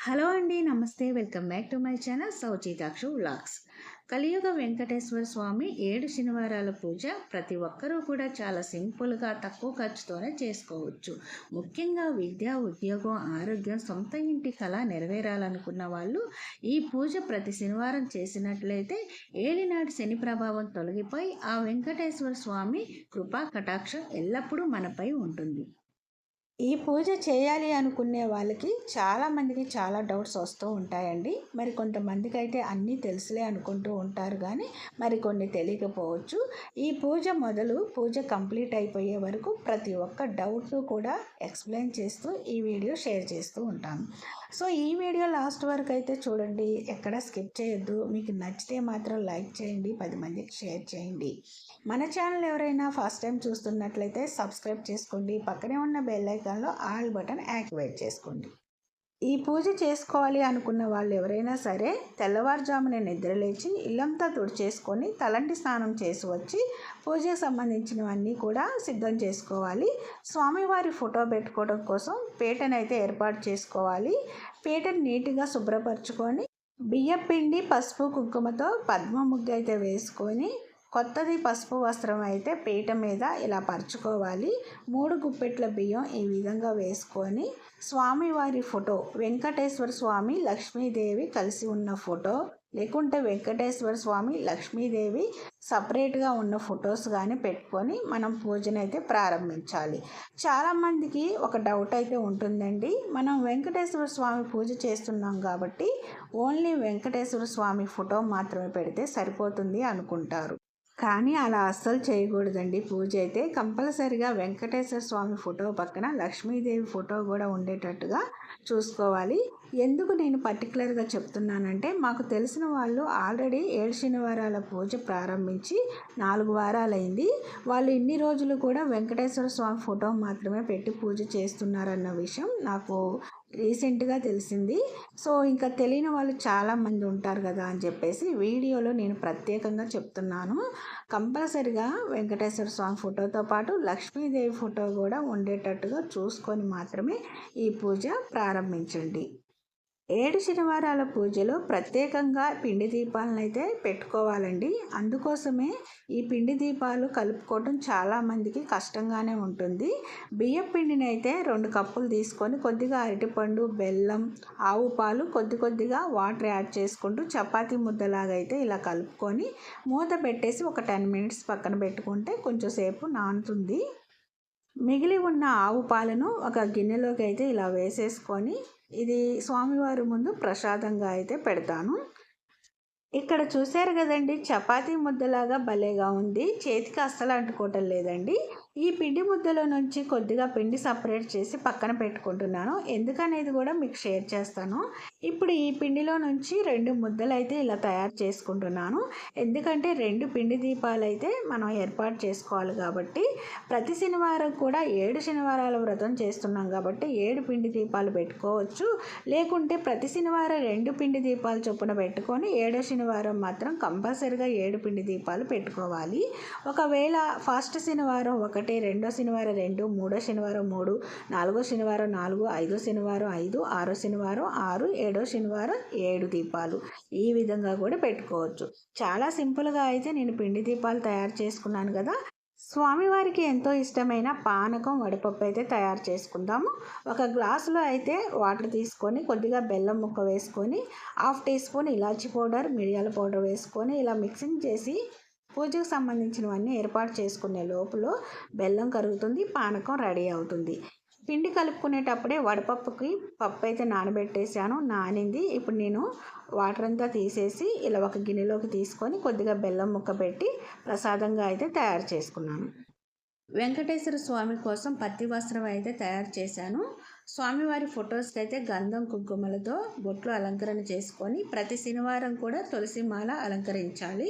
Hello అండి, నమస్తే. Welcome back to my channel సౌచితాక్షు వ్లాగ్స్. కలియుగ వెంకటేశ్వర స్వామి 7 శనివారాల పూజ ప్రతి ఒక్కరూ కూడా చాలా సింపుల్గా తక్కువ ఖర్చుతోనే చేసుకోవచ్చు. ముఖ్యంగా విద్య, ఉద్యోగం, ఆరోగ్యం, సొంత ఇంటి కళ నెరవేరాలనుకున్న వాళ్ళు ఈ పూజ ప్రతి శనివారం చేసినట్లయితే ఏలినాటి శని ప్రభావం తొలగిపోయి ఆ వెంకటేశ్వర స్వామి కృపా కటాక్షం ఎల్లప్పుడూ మనపై ఉంటుంది. ఈ పూజ చేయాలి అనుకునే వాళ్ళకి చాలామందికి చాలా డౌట్స్ వస్తూ ఉంటాయండి. మరి కొంతమందికి అయితే అన్నీ తెలుసులే అనుకుంటూ ఉంటారు, కానీ మరి కొన్ని తెలియకపోవచ్చు. ఈ పూజ కంప్లీట్ అయిపోయే వరకు ప్రతి ఒక్క డౌట్ కూడా ఎక్స్ప్లెయిన్ చేస్తూ ఈ వీడియో షేర్ చేస్తూ ఉంటాను. సో ఈ వీడియో లాస్ట్ వరకు అయితే చూడండి, ఎక్కడ స్కిప్ చేయొద్దు. మీకు నచ్చితే మాత్రం లైక్ చేయండి, 10 మందికి షేర్ చేయండి. మన ఛానల్ ఎవరైనా ఫస్ట్ టైం చూస్తున్నట్లయితే సబ్స్క్రైబ్ చేసుకోండి. పక్కనే ఉన్న బెల్ ఐకాన్లో ఆల్ బటన్ యాక్టివేట్ చేసుకోండి. ఈ పూజ చేసుకోవాలి అనుకున్న వాళ్ళు ఎవరైనా సరే తెల్లవారుజామున నిద్రలేచి ఇల్లంతా తుడిచేసుకొని తలంటి స్నానం చేసి వచ్చి పూజకు సంబంధించినవన్నీ కూడా సిద్ధం చేసుకోవాలి. స్వామివారి ఫోటో పెట్టుకోవడం కోసం పీటనైతే ఏర్పాటు చేసుకోవాలి. పీటను నీట్గా శుభ్రపరచుకొని బియ్యం పిండి, పసుపు, కుంకుమతో పద్మ ముగ్గు అయితే వేసుకొని కొత్తది పసుపు వస్త్రం అయితే పీట మీద ఇలా పరుచుకోవాలి. 3 గుప్పెట్ల బియ్యం ఈ విధంగా వేసుకొని స్వామివారి ఫోటో, వెంకటేశ్వర స్వామి, లక్ష్మీదేవి కలిసి ఉన్న ఫోటో, లేకుంటే వెంకటేశ్వర స్వామి, లక్ష్మీదేవి సపరేట్గా ఉన్న ఫొటోస్ కానీ పెట్టుకొని మనం పూజనైతే ప్రారంభించాలి. చాలామందికి ఒక డౌట్ అయితే ఉంటుందండి, మనం వెంకటేశ్వర స్వామి పూజ చేస్తున్నాం కాబట్టి ఓన్లీ వెంకటేశ్వర స్వామి ఫోటో మాత్రమే పెడితే సరిపోతుంది అనుకుంటారు. కానీ అలా అస్సలు చేయకూడదండి. పూజ అయితే కంపల్సరిగా వెంకటేశ్వర స్వామి ఫోటో పక్కన లక్ష్మీదేవి ఫోటో కూడా ఉండేటట్టుగా చూసుకోవాలి. ఎందుకు నేను పర్టికులర్గా చెప్తున్నానంటే, మాకు తెలిసిన వాళ్ళు ఆల్రెడీ 7 శనివారాల పూజ ప్రారంభించి 4 వారాలైంది. వాళ్ళు ఇన్ని రోజులు కూడా వెంకటేశ్వర స్వామి ఫోటో మాత్రమే పెట్టి పూజ చేస్తున్నారన్న విషయం నాకు రీసెంట్గా తెలిసింది. సో ఇంకా తెలియని వాళ్ళు చాలామంది ఉంటారు కదా అని చెప్పేసి వీడియోలో నేను ప్రత్యేకంగా చెప్తున్నాను. కంపల్సరిగా వెంకటేశ్వర స్వామి ఫోటోతో పాటు లక్ష్మీదేవి ఫోటో కూడా ఉండేటట్టుగా చూసుకొని మాత్రమే ఈ పూజ ప్రారంభించండి. 7 శనివారాల పూజలో ప్రత్యేకంగా పిండి దీపాలను అయితే పెట్టుకోవాలండి. అందుకోసమే ఈ పిండి దీపాలు కలుపుకోవడం చాలామందికి కష్టంగానే ఉంటుంది. బియ్యం పిండిని అయితే 2 కప్పులు తీసుకొని కొద్దిగా అరటిపండు, బెల్లం, ఆవు పాలు, కొద్దిగా వాటర్ యాడ్ చేసుకుంటూ చపాతీ ముద్దలాగా అయితే ఇలా కలుపుకొని మూత పెట్టేసి ఒక 10 మినిట్స్ పక్కన పెట్టుకుంటే కొంచెం సేపు నానుతుంది. మిగిలి ఉన్న ఆవు పాలను ఒక గిన్నెలోకి అయితే ఇలా వేసేసుకొని ఇది స్వామివారి ముందు ప్రసాదంగా అయితే పెడతాను. ఇక్కడ చూశారు కదండి, చపాతీ ముద్దలాగా భలేగా ఉంది. చేతికి అస్సలు అంటుకోవటం లేదండి. ఈ పిండి ముద్దలో నుంచి కొద్దిగా పిండి సపరేట్ చేసి పక్కన పెట్టుకుంటున్నాను. ఎందుకనేది కూడా మీకు షేర్ చేస్తాను. ఇప్పుడు ఈ పిండిలో నుంచి 2 ముద్దలు అయితే ఇలా తయారు చేసుకుంటున్నాను. ఎందుకంటే 2 పిండి దీపాలు అయితే మనం ఏర్పాటు చేసుకోవాలి కాబట్టి. ప్రతి శనివారం కూడా 7 శనివారాల వ్రతం చేస్తున్నాం కాబట్టి 7 పిండి దీపాలు పెట్టుకోవచ్చు. లేకుంటే ప్రతి శనివారం 2 పిండి దీపాలు చొప్పున పెట్టుకొని 7వ శనివారం మాత్రం కంపల్సరిగా 7 పిండి దీపాలు పెట్టుకోవాలి. ఒకవేళ ఫస్ట్ శనివారం 1, రెండో శనివారం 2, మూడో శనివారం 3, 4వ శనివారం 4, 5వ శనివారం 5, 6వ శనివారం 6, 7వ శనివారం 7 దీపాలు ఈ విధంగా కూడా పెట్టుకోవచ్చు. చాలా సింపుల్గా అయితే నేను పిండి దీపాలు తయారు చేసుకున్నాను కదా. స్వామివారికి ఎంతో ఇష్టమైన పానకం, వడపప్పు అయితే తయారు చేసుకుందాము. ఒక గ్లాసులో అయితే వాటర్ తీసుకొని కొద్దిగా బెల్లం ముక్క వేసుకొని 1/2 టీ స్పూన్ ఇలాచీ పౌడర్, మిరియాల పౌడర్ వేసుకొని ఇలా మిక్సింగ్ చేసి పూజకు సంబంధించినవన్నీ ఏర్పాటు చేసుకునే లోపల బెల్లం కరుగుతుంది, పానకం రెడీ అవుతుంది. పిండి కలుపుకునేటప్పుడే వడపప్పుకి పప్పు అయితే నానబెట్టేసాను, నానింది. ఇప్పుడు నేను వాటర్ అంతా తీసేసి ఇలా ఒక గిన్నెలోకి తీసుకొని కొద్దిగా బెల్లం ముక్క పెట్టి ప్రసాదంగా అయితే తయారు చేసుకున్నాను. వెంకటేశ్వర స్వామి కోసం పత్తి వస్త్రం అయితే తయారు చేశాను. స్వామివారి ఫొటోస్కి అయితే గంధం, కుంకుమలతో బొట్లు అలంకరణ చేసుకొని ప్రతి శనివారం కూడా తులసి మాల అలంకరించాలి.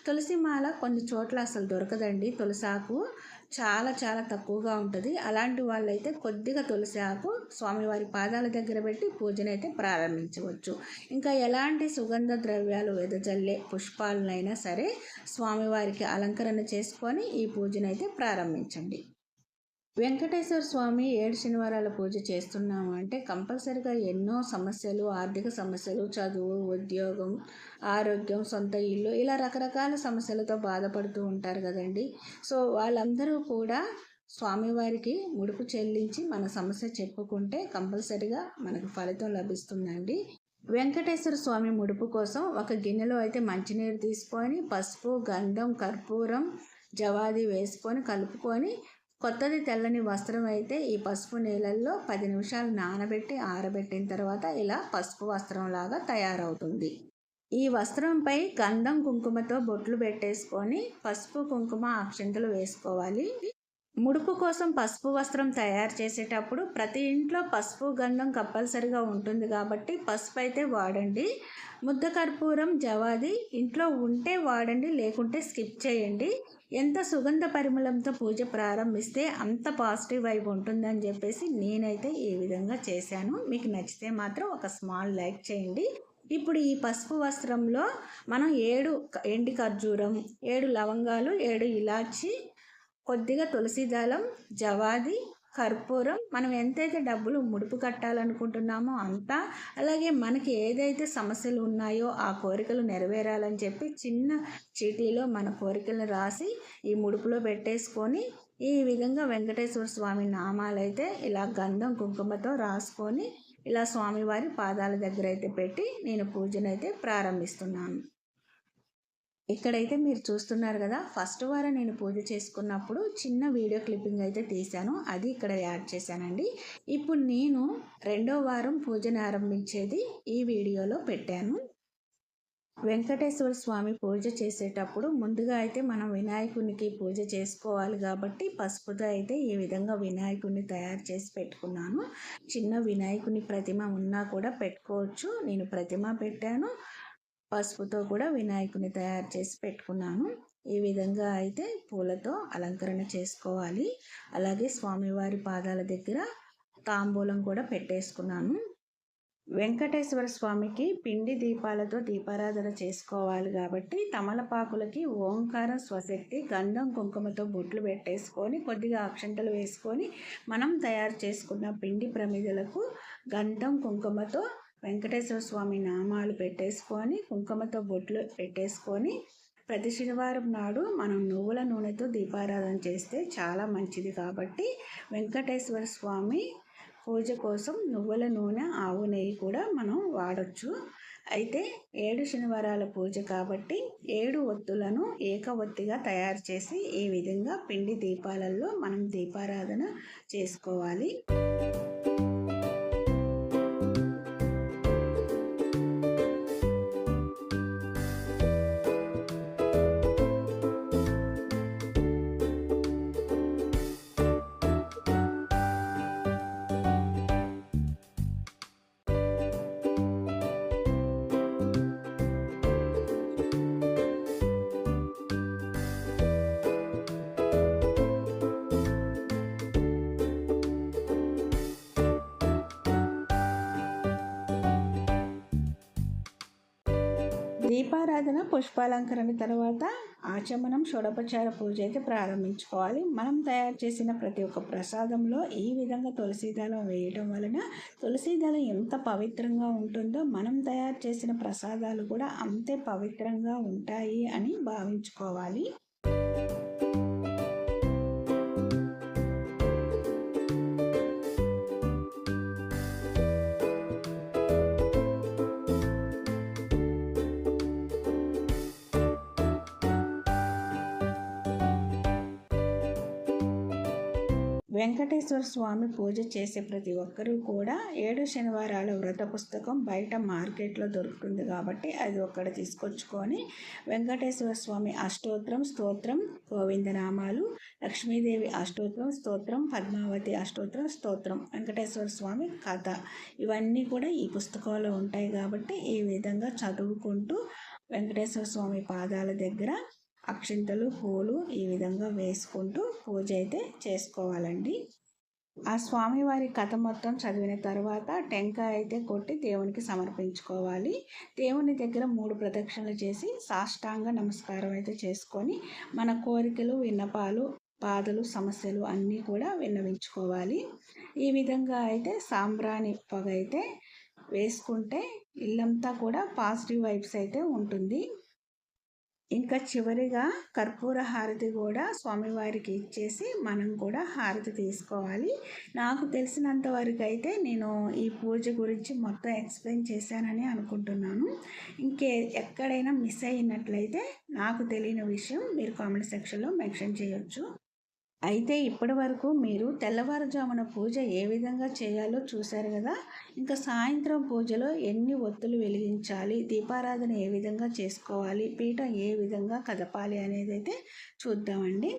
తులసి మాల కొన్ని చోట్ల అసలు దొరకదండి. తులసాకు చాలా తక్కువగా ఉంటుంది. అలాంటి వాళ్ళైతే కొద్దిగా తులసి ఆకు స్వామివారి పాదాల దగ్గర పెట్టి పూజనైతే ప్రారంభించవచ్చు. ఇంకా ఎలాంటి సుగంధ ద్రవ్యాలు వెదజల్లే పుష్పాలనైనా సరే స్వామివారికి అలంకరణ చేసుకొని ఈ పూజనైతే ప్రారంభించండి. వెంకటేశ్వర స్వామి 7 శనివారాల పూజ చేస్తున్నాము అంటే కంపల్సరిగా ఎన్నో సమస్యలు, ఆర్థిక సమస్యలు, చదువు, ఉద్యోగం, ఆరోగ్యం, సొంత ఇల్లు ఇలా రకరకాల సమస్యలతో బాధపడుతూ ఉంటారు కదండి. సో వాళ్ళందరూ కూడా స్వామివారికి ముడుపు చెల్లించి మన సమస్య చెప్పుకుంటే కంపల్సరిగా మనకు ఫలితం లభిస్తుందండి. వెంకటేశ్వర స్వామి ముడుపు కోసం ఒక గిన్నెలో అయితే మంచినీరు తీసుకొని పసుపు, గంధం, కర్పూరం, జవాది వేసుకొని కలుపుకొని కొత్తది తెల్లని వస్త్రం అయితే ఈ పసుపు నీళ్ళల్లో 10 నిమిషాలు నానబెట్టి ఆరబెట్టిన తర్వాత ఇలా పసుపు వస్త్రంలాగా తయారవుతుంది. ఈ వస్త్రంపై గంధం కుంకుమతో బొట్లు పెట్టేసుకొని పసుపు కుంకుమ అక్షింతలు వేసుకోవాలి. ముడుపు కోసం పసుపు వస్త్రం తయారు చేసేటప్పుడు ప్రతి ఇంట్లో పసుపు గంధం కంపల్సరిగా ఉంటుంది కాబట్టి పసుపు అయితే వాడండి. ముద్ద కర్పూరం, జవాది ఇంట్లో ఉంటే వాడండి, లేకుంటే స్కిప్ చేయండి. ఎంత సుగంధ పరిమళంతో పూజ ప్రారంభిస్తే అంత పాజిటివ్ వైబ్ ఉంటుందని చెప్పేసి నేనైతే ఈ విధంగా చేశాను. మీకు నచ్చితే మాత్రం ఒక స్మాల్ లైక్ చేయండి. ఇప్పుడు ఈ పసుపు వస్త్రంలో మనం 7 ఎండి ఖర్జూరం, 7 లవంగాలు, 7 ఇలాచి, కొద్దిగా తులసి దళం, జవాది, కర్పూరం, మనం ఎంతైతే డబ్బులు ముడుపు కట్టాలనుకుంటున్నామో అంతా, అలాగే మనకి ఏదైతే సమస్యలు ఉన్నాయో ఆ కోరికలు నెరవేరాలని చెప్పి చిన్న చీటీలో మన కోరికలను రాసి ఈ ముడుపులో పెట్టేసుకొని ఈ విధంగా వెంకటేశ్వర స్వామి నామాలైతే ఇలా గంధం కుంకుమతో రాసుకొని ఇలా స్వామివారి పాదాల దగ్గర అయితే పెట్టి నేను పూజనైతే ప్రారంభిస్తున్నాను. ఇక్కడైతే మీరు చూస్తున్నారు కదా, ఫస్ట్ వారం నేను పూజ చేసుకున్నప్పుడు చిన్న వీడియో క్లిప్పింగ్ అయితే తీశాను, అది ఇక్కడ యాడ్ చేశానండి. ఇప్పుడు నేను 2వ వారం పూజను ఆరంభించేది ఈ వీడియోలో పెట్టాను. వెంకటేశ్వర స్వామి పూజ చేసేటప్పుడు ముందుగా అయితే మనం వినాయకునికి పూజ చేసుకోవాలి కాబట్టి పసుపుతో అయితే ఈ విధంగా వినాయకుడిని తయారు చేసి పెట్టుకున్నాను. చిన్న వినాయకుని ప్రతిమ ఉన్నా కూడా పెట్టుకోవచ్చు. నేను ప్రతిమ పెట్టాను, పసుపుతో కూడా వినాయకుని తయారు చేసి పెట్టుకున్నాను. ఈ విధంగా అయితే పూలతో అలంకరణ చేసుకోవాలి. అలాగే స్వామివారి పాదాల దగ్గర తాంబూలం కూడా పెట్టేసుకున్నాను. వెంకటేశ్వర స్వామికి పిండి దీపాలతో దీపారాధన చేసుకోవాలి కాబట్టి తమలపాకులకి ఓంకార స్వశక్తి గంధం కుంకుమతో బొట్లు పెట్టేసుకొని కొద్దిగా అక్షంతలు వేసుకొని మనం తయారు చేసుకున్న పిండి ప్రమిదలకు గంధం కుంకుమతో వెంకటేశ్వర స్వామి నామాలు పెట్టేసుకొని కుంకుమతో బొట్లు పెట్టేసుకొని ప్రతి శనివారం నాడు మనం నువ్వుల నూనెతో దీపారాధన చేస్తే చాలా మంచిది కాబట్టి వెంకటేశ్వర స్వామి పూజ కోసం నువ్వుల నూనె, ఆవు నెయ్యి కూడా మనం వాడచ్చు. అయితే 7 శనివారాల పూజ కాబట్టి 7 ఒత్తులను ఏకవొత్తిగా తయారు చేసి ఈ విధంగా పిండి దీపాలలో మనం దీపారాధన చేసుకోవాలి. దీపారాధన, పుష్పాలంకరణ తర్వాత ఆచమనం, షోడోపచార పూజ అయితే ప్రారంభించుకోవాలి. మనం తయారు చేసిన ప్రతి ఒక్క ప్రసాదంలో ఈ విధంగా తులసీదళం వేయడం వలన తులసీదళం ఎంత పవిత్రంగా ఉంటుందో మనం తయారు చేసిన ప్రసాదాలు కూడా అంతే పవిత్రంగా ఉంటాయి అని భావించుకోవాలి. వెంకటేశ్వర స్వామి పూజ చేసే ప్రతి ఒక్కరూ కూడా 7 శనివారాల వ్రత పుస్తకం బయట మార్కెట్లో దొరుకుతుంది కాబట్టి అది ఒక్కడ తీసుకొచ్చుకొని వెంకటేశ్వర స్వామి స్తోత్రం, గోవిందనామాలు, లక్ష్మీదేవి స్తోత్రం, పద్మావతి స్తోత్రం, వెంకటేశ్వర స్వామి కథ ఇవన్నీ కూడా ఈ పుస్తకంలో ఉంటాయి కాబట్టి ఈ విధంగా చదువుకుంటూ వెంకటేశ్వర స్వామి పాదాల దగ్గర అక్షింతలు, పూలు ఈ విధంగా వేసుకుంటూ పూజ అయితే చేసుకోవాలండి. ఆ స్వామివారి కథ మొత్తం చదివిన తర్వాత టెంకాయ అయితే కొట్టి దేవునికి సమర్పించుకోవాలి. దేవుని దగ్గర 3 ప్రదక్షిణలు చేసి సాష్టాంగ నమస్కారం అయితే చేసుకొని మన కోరికలు, విన్నపాలు బాధలు సమస్యలు అన్నీ కూడా విన్నవించుకోవాలి. ఈ విధంగా అయితే సాంబ్రాణి పొగ అయితే వేసుకుంటే ఇల్లంతా కూడా పాజిటివ్ వైబ్స్ అయితే ఉంటుంది. ఇంకా చివరిగా కర్పూర హారతి కూడా స్వామివారికి ఇచ్చేసి మనం కూడా హారతి తీసుకోవాలి. నాకు తెలిసినంత వరకు అయితే నేను ఈ పూజ గురించి మొత్తం ఎక్స్ప్లెయిన్ చేశానని అనుకుంటున్నాను. ఎక్కడైనా మిస్ అయినట్లయితే నాకు తెలియని విషయం మీరు కామెంట్ సెక్షన్లో మెన్షన్ చేయొచ్చు. అయితే ఇప్పటి వరకు మీరు తెల్లవారుజామున పూజ ఏ విధంగా చేయాలో చూశారు కదా. ఇంకా సాయంత్రం పూజలో ఎన్ని ఒత్తులు వెలిగించాలి, దీపారాధన ఏ విధంగా చేసుకోవాలి, పీఠం ఏ విధంగా కదపాలి అనేది అయితే చూద్దామండి.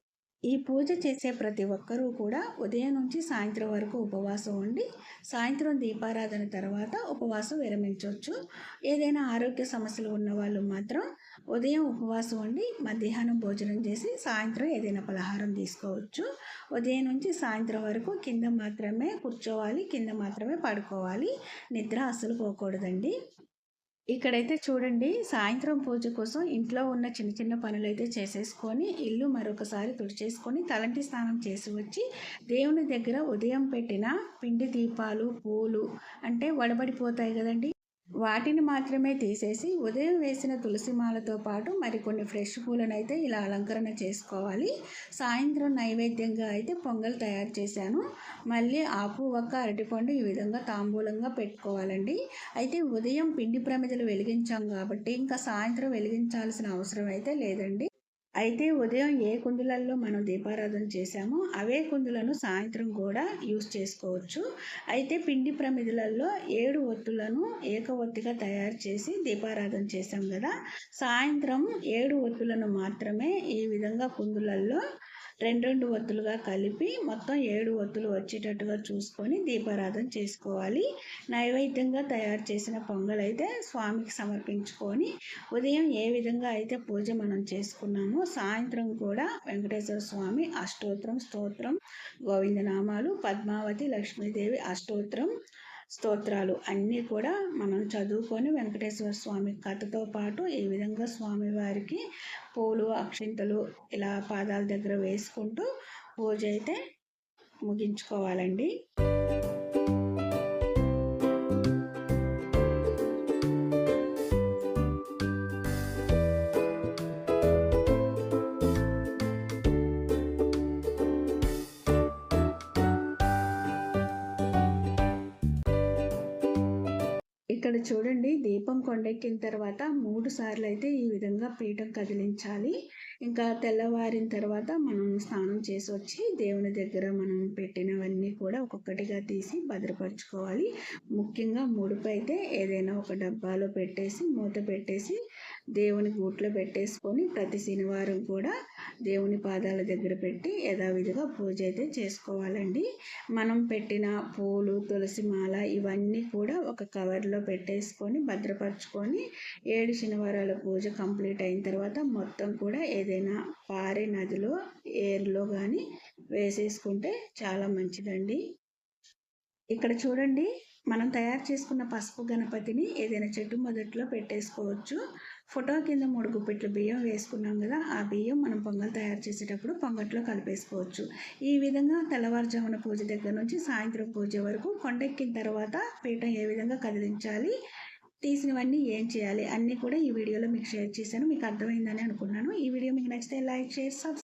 ఈ పూజ చేసే ప్రతి ఒక్కరూ కూడా ఉదయం నుంచి సాయంత్రం వరకు ఉపవాసం ఉండి సాయంత్రం దీపారాధన తర్వాత ఉపవాసం విరమించవచ్చు. ఏదైనా ఆరోగ్య సమస్యలు ఉన్న వాళ్ళు మాత్రం ఉదయం ఉపవాసం ఉండి మధ్యాహ్నం భోజనం చేసి సాయంత్రం ఏదైనా పలహారం తీసుకోవచ్చు. ఉదయం నుంచి సాయంత్రం వరకు కింద మాత్రమే కూర్చోవాలి, కింద మాత్రమే పడుకోవాలి. నిద్ర అస్సలు పోకూడదండి. ఇక్కడైతే చూడండి, సాయంత్రం పూజ కోసం ఇంట్లో ఉన్న చిన్న చిన్న పనులైతే చేసేసుకొని ఇల్లు మరొకసారి తుడిచేసుకొని తలంటి స్నానం చేసి వచ్చి దేవుని దగ్గర ఉదయం పెట్టిన పిండి దీపాలు పూలు అంటే వడబడిపోతాయి కదండి, వాటిని మాత్రమే తీసేసి ఉదయం వేసిన తులసి మాలతో పాటు మరికొన్ని ఫ్రెష్ పూలను అయితే ఇలా అలంకరణ చేసుకోవాలి. సాయంత్రం నైవేద్యంగా అయితే పొంగల్ తయారు చేశాను. మళ్ళీ ఆకు ఒక్క అరటిపండు ఈ విధంగా తాంబూలంగా పెట్టుకోవాలండి. అయితే ఉదయం పిండి ప్రమిదలు వెలిగించాం కాబట్టి ఇంకా సాయంత్రం వెలిగించాల్సిన అవసరం అయితే లేదండి. అయితే ఉదయం ఏ కుందులలో మనం దీపారాధన చేశామో అవే కుందులను సాయంత్రం కూడా యూస్ చేసుకోవచ్చు. అయితే పిండి ప్రమిదలలో 7 ఒత్తులను ఏక ఒత్తిగా తయారు చేసి దీపారాధన చేశాం కదా. సాయంత్రం 7 ఒత్తులను మాత్రమే ఈ విధంగా కుందులలో 2 ఒత్తులుగా కలిపి మొత్తం 7 ఒత్తులు వచ్చేటట్టుగా చూసుకొని దీపారాధన చేసుకోవాలి. నైవేద్యంగా తయారు చేసిన పొంగల్ అయితే స్వామికి సమర్పించుకొని ఉదయం ఏ విధంగా అయితే పూజ మనం చేసుకున్నామో సాయంత్రం కూడా వెంకటేశ్వర స్వామి అష్టోత్తరం స్తోత్రం గోవిందనామాలు పద్మావతి లక్ష్మీదేవి అష్టోత్తరం స్తోత్రాలు అన్నీ కూడా మనం చదువుకొని వెంకటేశ్వర స్వామి కథతో పాటు ఈ విధంగా స్వామివారికి పూలు అక్షింతలు ఇలా పాదాల దగ్గర వేసుకుంటూ పూజ అయితే ముగించుకోవాలండి. ఇక్కడ చూడండి, దీపం కొండెక్కిన తర్వాత 3 సార్లు అయితే ఈ విధంగా పీఠం కదిలించాలి. ఇంకా తెల్లవారిన తర్వాత మనం స్నానం చేసి వచ్చి దేవుని దగ్గర మనం పెట్టినవన్నీ కూడా ఒక్కొక్కటిగా తీసి భద్రపరచుకోవాలి. ముఖ్యంగా ముడుపు అయితే ఏదైనా ఒక డబ్బాలో పెట్టేసి మూత పెట్టేసి దేవుని గూట్లో పెట్టేసుకొని ప్రతి శనివారం కూడా దేవుని పాదాల దగ్గర పెట్టి యథావిధిగా పూజ అయితే చేసుకోవాలండి. మనం పెట్టిన పూలు తులసి మాల ఇవన్నీ కూడా ఒక కవర్లో పెట్టేసుకొని భద్రపరచుకొని 7 శనివారాల పూజ కంప్లీట్ అయిన తర్వాత మొత్తం కూడా ఏదైనా పారే నదిలో ఏరులో కానీ వేసేసుకుంటే చాలా మంచిదండి. ఇక్కడ చూడండి, మనం తయారు చేసుకున్న పసుపు గణపతిని ఏదైనా చెట్టు మొదట్లో పెట్టేసుకోవచ్చు. ఫోటో కింద 3 గుప్పిట్లు బియ్యం వేసుకున్నాం కదా, ఆ బియ్యం మనం పొంగల్ తయారు చేసేటప్పుడు పొంగట్లో కలిపేసుకోవచ్చు. ఈ విధంగా తెల్లవారుజామున పూజ దగ్గర నుంచి సాయంత్రం పూజ వరకు కొండెక్కిన తర్వాత పీఠం ఏ విధంగా కదిలించాలి, తీసినవన్నీ ఏం చేయాలి అన్నీ కూడా ఈ వీడియోలో మీకు షేర్ చేశాను. మీకు అర్థమైందని అనుకున్నాను. ఈ వీడియో మీకు నచ్చితే లైక్, షేర్, సబ్స్క్రైబ్